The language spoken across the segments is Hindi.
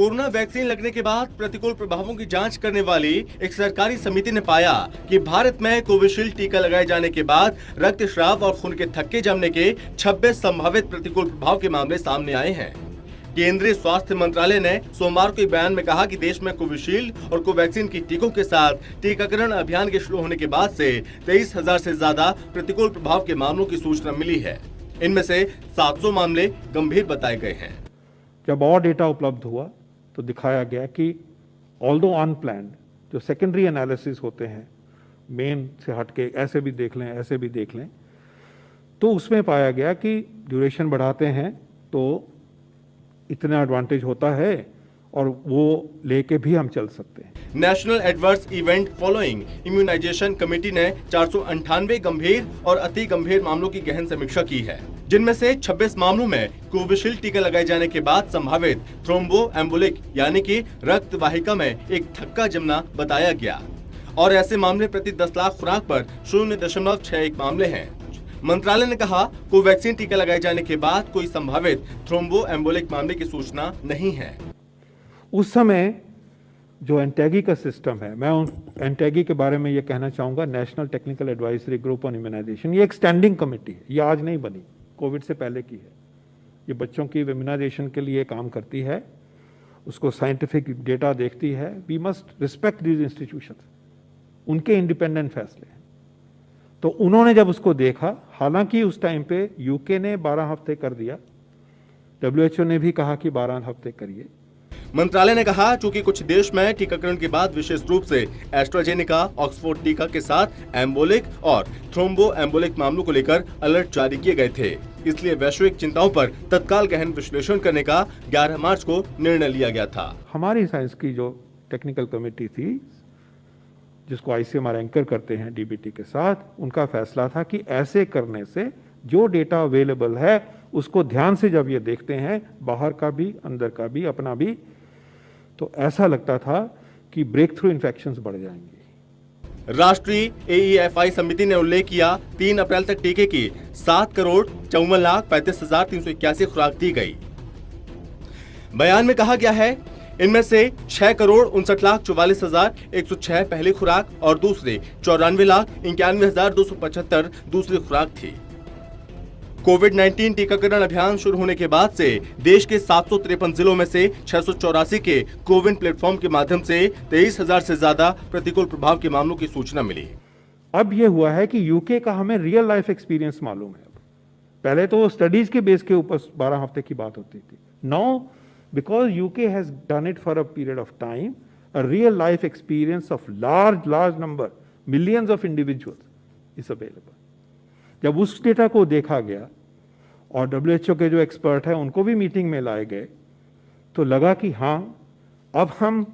कोरोना वैक्सीन लगने के बाद प्रतिकूल प्रभावों की जांच करने वाली एक सरकारी समिति ने पाया कि भारत में कोविशील्ड टीका लगाए जाने के बाद रक्तस्राव और खून के थक्के जमने के 26 संभावित प्रतिकूल प्रभाव के मामले सामने आए हैं। केंद्रीय स्वास्थ्य मंत्रालय ने सोमवार को एक बयान में कहा कि देश में कोविशील्ड और कोवैक्सीन की टीकों के साथ टीकाकरण अभियान के शुरू होने के बाद से 23,000 से ज्यादा प्रतिकूल प्रभाव के मामलों की सूचना मिली है। इनमें से 700 मामले गंभीर बताए गए हैं। जब और डेटा उपलब्ध हुआ तो दिखाया गया कि ऑल्दो अनप्लान्ड जो सेकेंडरी एनालिसिस होते हैं, मेन से हटके ऐसे भी देख लें ऐसे भी देख लें, तो उसमें पाया गया कि ड्यूरेशन बढ़ाते हैं तो इतना एडवांटेज होता है और वो लेके भी हम चल सकते हैं। National adverse event following immunisation committee ने 498 गंभीर और अति गंभीर मामलों की गहन समीक्षा की है, जिनमें से 26 मामलों में कोविशील्ड टीका लगाए जाने के बाद संभावित थ्रोम्बो एम्बोलिक यानी कि रक्त वाहिका में एक थक्का जमना बताया गया और ऐसे मामले प्रति 10 लाख खुराक पर 0.61 मामले हैं। मंत्रालय ने कहा, कोवैक्सीन टीका लगाए जाने के बाद कोई संभावित थ्रोम्बो एम्बोलिक मामले की सूचना नहीं है। उस समय जो एंटैगी का सिस्टम है, मैं उन एंटैगी के बारे में ये कहना चाहूँगा, national technical advisory group on immunisation, ये एक स्टैंडिंग कमेटी है, ये आज नहीं बनी, कोविड से पहले की है। ये बच्चों की इम्यूनाइजेशन के लिए काम करती है, उसको साइंटिफिक डेटा देखती है। We must respect these institutions, उनके इंडिपेंडेंट फैसले हैं। तो उन्होंने जब उसको देखा, हालांकि उस टाइम पे यूके ने 12 हफ्ते कर दिया, WHO ने भी कहा कि 12 हफ्ते करिए। मंत्रालय ने कहा, चूंकि कुछ देश में टीकाकरण के बाद विशेष रूप से एस्ट्राजेनेका, ऑक्सफोर्ड टीका के साथ एम्बोलिक और थ्रोम्बो एम्बोलिक मामलों को लेकर अलर्ट जारी किए गए थे, इसलिए वैश्विक चिंताओं पर तत्काल गहन विश्लेषण करने का 11 मार्च को निर्णय लिया गया था। हमारी साइंस की जो टेक्निकल कमेटी थी, जिसको ICMR एंकर करते हैं DBT के साथ, उनका फैसला था कि ऐसे करने से जो डेटा अवेलेबल है उसको ध्यान से जब ये देखते हैं, बाहर का भी अंदर का भी अपना भी, तो ऐसा लगता था कि ब्रेक थ्रू इन्फेक्शंस बढ़ जाएंगे। राष्ट्रीय AEFI समिति ने उल्लेख किया, 3 अप्रैल तक टीके की 7,54,35,381 खुराक दी गई। बयान में कहा गया है, इनमें से 6,59,44,106 पहली खुराक और दूसरे 94,91,275 दूसरी खुराक थी। कोविड-19 टीकाकरण अभियान शुरू होने के बाद से देश के 753 जिलों में से 684 के कोविन प्लेटफॉर्म के माध्यम से 23,000 से ज्यादा प्रतिकूल प्रभाव के मामलों की सूचना मिली। अब यह हुआ है कि यूके का हमें रियल लाइफ एक्सपीरियंस मालूम है। पहले तो स्टडीज के बेस के ऊपर 12 हफ्ते की बात होती थी। Now because UK has done it for a period of time, a real life experience of large number, millions of individuals is available. जब उस डेटा को देखा गया और WHO के जो एक्सपर्ट हैं उनको भी मीटिंग में लाए गए, तो लगा कि हाँ, अब हम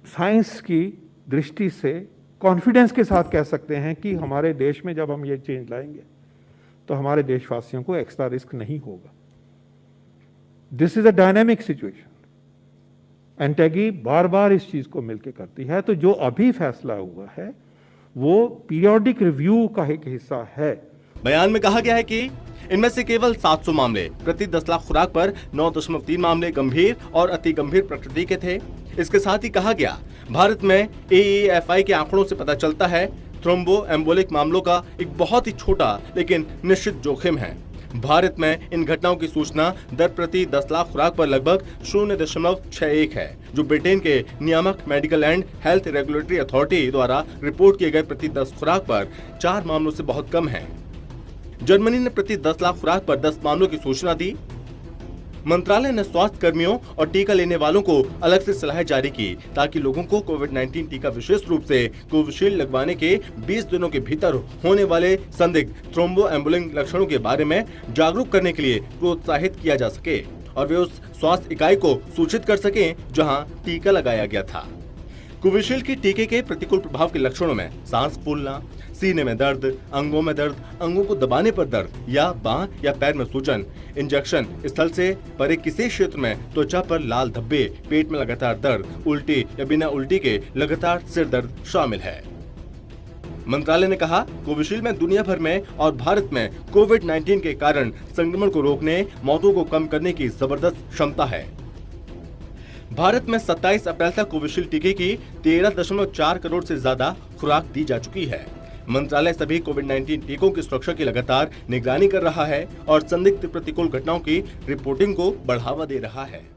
साइंस की दृष्टि से कॉन्फिडेंस के साथ कह सकते हैं कि हमारे देश में जब हम ये चेंज लाएंगे तो हमारे देशवासियों को एक्स्ट्रा रिस्क नहीं होगा। This is a dynamic situation. एंटैगी बार बार इस चीज को मिलकर करती है, तो जो अभी फैसला हुआ है वो पीरियोडिक रिव्यू का एक हिस्सा है। बयान में कहा गया है कि इनमें से केवल 700 मामले प्रति 10 लाख खुराक पर 9.3 मामले गंभीर और अति गंभीर प्रकृति के थे। इसके साथ ही कहा गया, भारत में AEFI के आंकड़ों से पता चलता है, थ्रोम्बो एम्बोलिक मामलों का एक बहुत ही छोटा लेकिन निश्चित जोखिम है। भारत में इन घटनाओं की सूचना दर प्रति 10 लाख खुराक पर लगभग 0.61 है, जो ब्रिटेन के नियामक medical and health regulatory authority द्वारा रिपोर्ट किए गए प्रति 10 खुराक पर 4 मामलों से बहुत कम है। जर्मनी ने प्रति 10 लाख खुराक पर 10 मामलों की सूचना दी। मंत्रालय ने स्वास्थ्य कर्मियों और टीका लेने वालों को अलग से सलाह जारी की, ताकि लोगों को कोविड-19 टीका विशेष रूप से कोविशील्ड लगवाने के 20 दिनों के भीतर होने वाले संदिग्ध थ्रोम्बो एम्बोलिक लक्षणों के बारे में जागरूक करने के लिए प्रोत्साहित किया जा सके और वे उस स्वास्थ्य इकाई को सूचित कर सके जहां टीका लगाया गया था। कोविशील्ड के टीके के प्रतिकूल प्रभाव के लक्षणों में सांस फूलना, सीने में दर्द, अंगों में दर्द, अंगों को दबाने पर दर्द या बांह या पैर में सूजन, इंजेक्शन स्थल से परे किसी क्षेत्र में त्वचा पर लाल धब्बे, पेट में लगातार दर्द, उल्टी या बिना उल्टी के लगातार सिर दर्द शामिल है। मंत्रालय ने कहा, कोविशील्ड में दुनिया भर में और भारत में कोविड-19 के कारण संक्रमण को रोकने, मौतों को कम करने की जबरदस्त क्षमता है। भारत में 27 अप्रैल तक कोविशील्ड टीके की 13.4 करोड़ से ज्यादा खुराक दी जा चुकी है। मंत्रालय सभी कोविड-19 टीकों की सुरक्षा की लगातार निगरानी कर रहा है और संदिग्ध प्रतिकूल घटनाओं की रिपोर्टिंग को बढ़ावा दे रहा है।